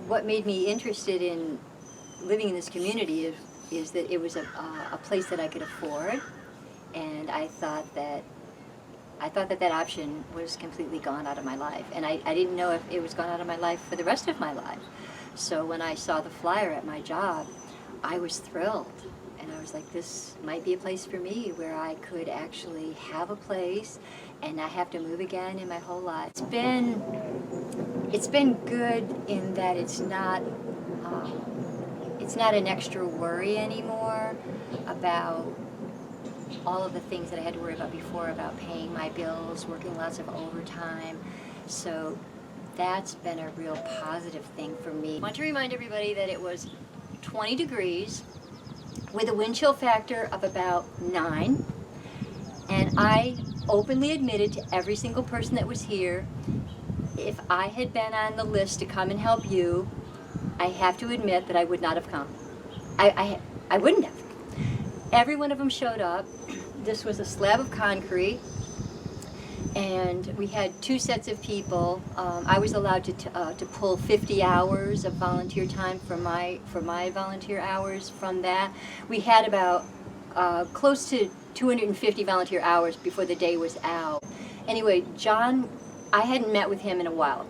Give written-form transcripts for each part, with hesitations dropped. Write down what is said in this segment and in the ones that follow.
what made me interested in living in this community is that it was a place that I could afford, and I thought that that option was completely gone out of my life, and I didn't know if it was gone out of my life for the rest of my life. So when I saw the flyer at my job, I was thrilled, and I was like, this might be a place for me where I could actually have a place and not have to move again in my whole life. It's been good in that it's not an extra worry anymore about all of the things that I had to worry about before, about paying my bills, working lots of overtime. So that's been a real positive thing for me. I want to remind everybody that it was 20 degrees with a wind chill factor of about 9. And I openly admitted to every single person that was here, if I had been on the list to come and help you, I have to admit that I would not have come. I wouldn't have. Every one of them showed up. This was a slab of concrete, and we had 2 sets of people. I was allowed to pull 50 hours of volunteer time for my volunteer hours from that. We had about close to 250 volunteer hours before the day was out. Anyway, John, I hadn't met with him in a while.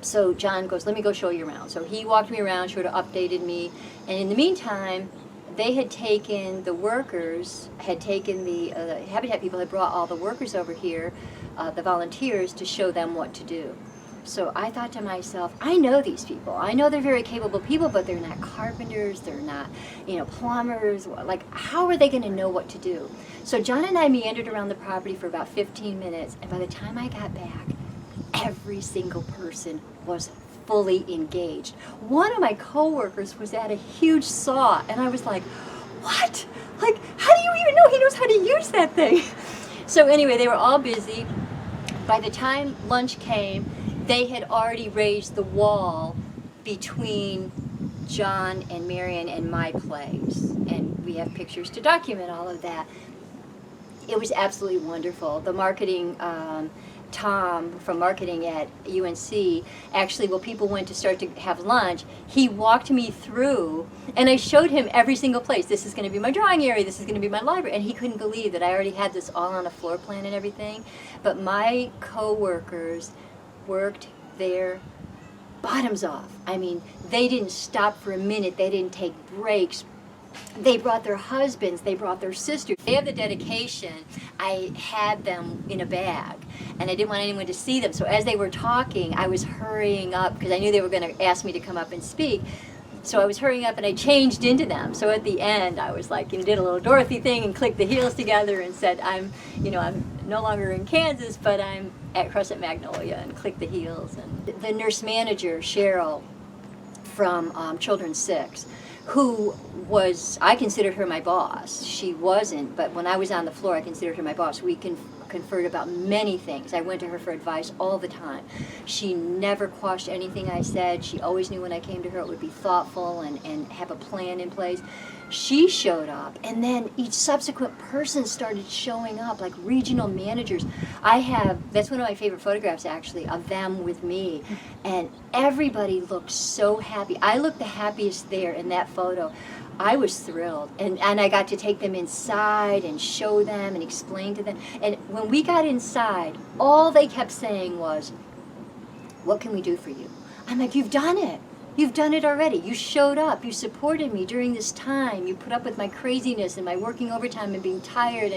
So John goes, let me go show you around. So he walked me around, sort of updated me, and in the meantime, they had taken the workers, had taken the Habitat people had brought all the workers over here, the volunteers, to show them what to do. So I thought to myself, I know these people. I know they're very capable people, but they're not carpenters, they're not, plumbers. Like, how are they going to know what to do? So John and I meandered around the property for about 15 minutes, and by the time I got back, every single person was fully engaged. One of my coworkers was at a huge saw, and I was like, what? Like, how do you even know he knows how to use that thing? So anyway, they were all busy. By the time lunch came, they had already raised the wall between John and Marion and my place, and we have pictures to document all of that. It was absolutely wonderful. The marketing Tom from marketing at UNC, actually, while people went to start to have lunch, he walked me through, and I showed him every single place. This is going to be my drawing area, this is going to be my library, and he couldn't believe that I already had this all on a floor plan and everything. But my co-workers worked their bottoms off. I mean, they didn't stop for a minute, they didn't take breaks. They brought their husbands, they brought their sisters. They have the dedication. I had them in a bag, and I didn't want anyone to see them. So as they were talking, I was hurrying up because I knew they were going to ask me to come up and speak. So I was hurrying up, and I changed into them. So at the end, I was like, did a little Dorothy thing and clicked the heels together and said, I'm no longer in Kansas, but I'm at Crescent Magnolia, and clicked the heels. And the nurse manager, Cheryl, from Children's 6, who was, I considered her my boss. She wasn't, but when I was on the floor, I considered her my boss. We conferred about many things. I went to her for advice all the time. She never quashed anything I said. She always knew when I came to her it would be thoughtful and have a plan in place. She showed up, and then each subsequent person started showing up, like regional managers. That's one of my favorite photographs, actually, of them with me, and everybody looked so happy. I looked the happiest there in that photo. I was thrilled, and I got to take them inside and show them and explain to them. And when we got inside, all they kept saying was, what can we do for you? I'm like, you've done it. You've done it already. You showed up. You supported me during this time. You put up with my craziness and my working overtime and being tired,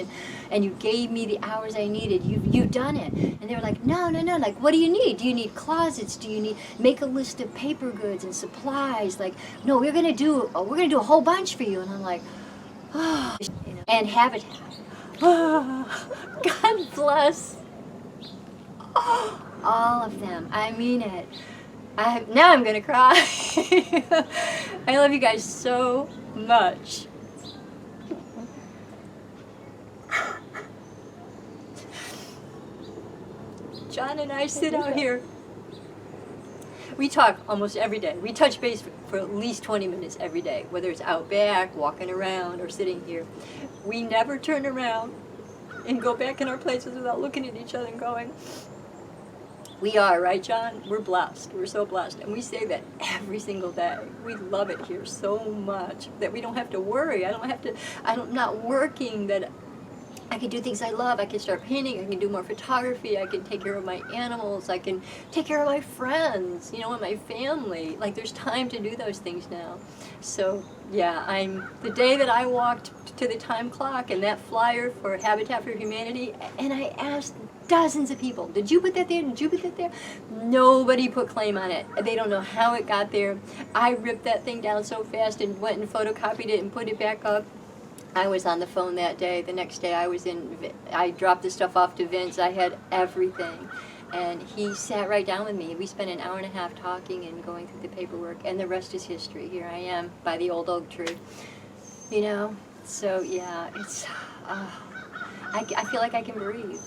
and you gave me the hours I needed. You've done it. And they were like, no. Like, what do you need? Do you need closets? Do you need, make a list of paper goods and supplies? Like, no, we're gonna do a whole bunch for you. And I'm like, oh, and Habitat. Oh, God bless. Oh, all of them. I mean it. Now I'm gonna cry. I love you guys so much. John and I sit out here. We talk almost every day. We touch base for at least 20 minutes every day, whether it's out back, walking around, or sitting here. We never turn around and go back in our places without looking at each other and going, We are, right, John? We're blessed. We're so blessed. And we say that every single day. We love it here so much that we don't have to worry. I'm not working, that I can do things I love. I can start painting. I can do more photography. I can take care of my animals. I can take care of my friends, and my family. Like, there's time to do those things now. So, yeah, the day that I walked to the time clock and that flyer for Habitat for Humanity, and I asked dozens of people, did you put that there? Did you put that there? Nobody put claim on it. They don't know how it got there. I ripped that thing down so fast and went and photocopied it and put it back up. I was on the phone that day. The next day I dropped the stuff off to Vince. I had everything. And he sat right down with me. We spent an hour and a half talking and going through the paperwork, and the rest is history. Here I am by the old oak tree. So yeah, it's, I feel like I can breathe.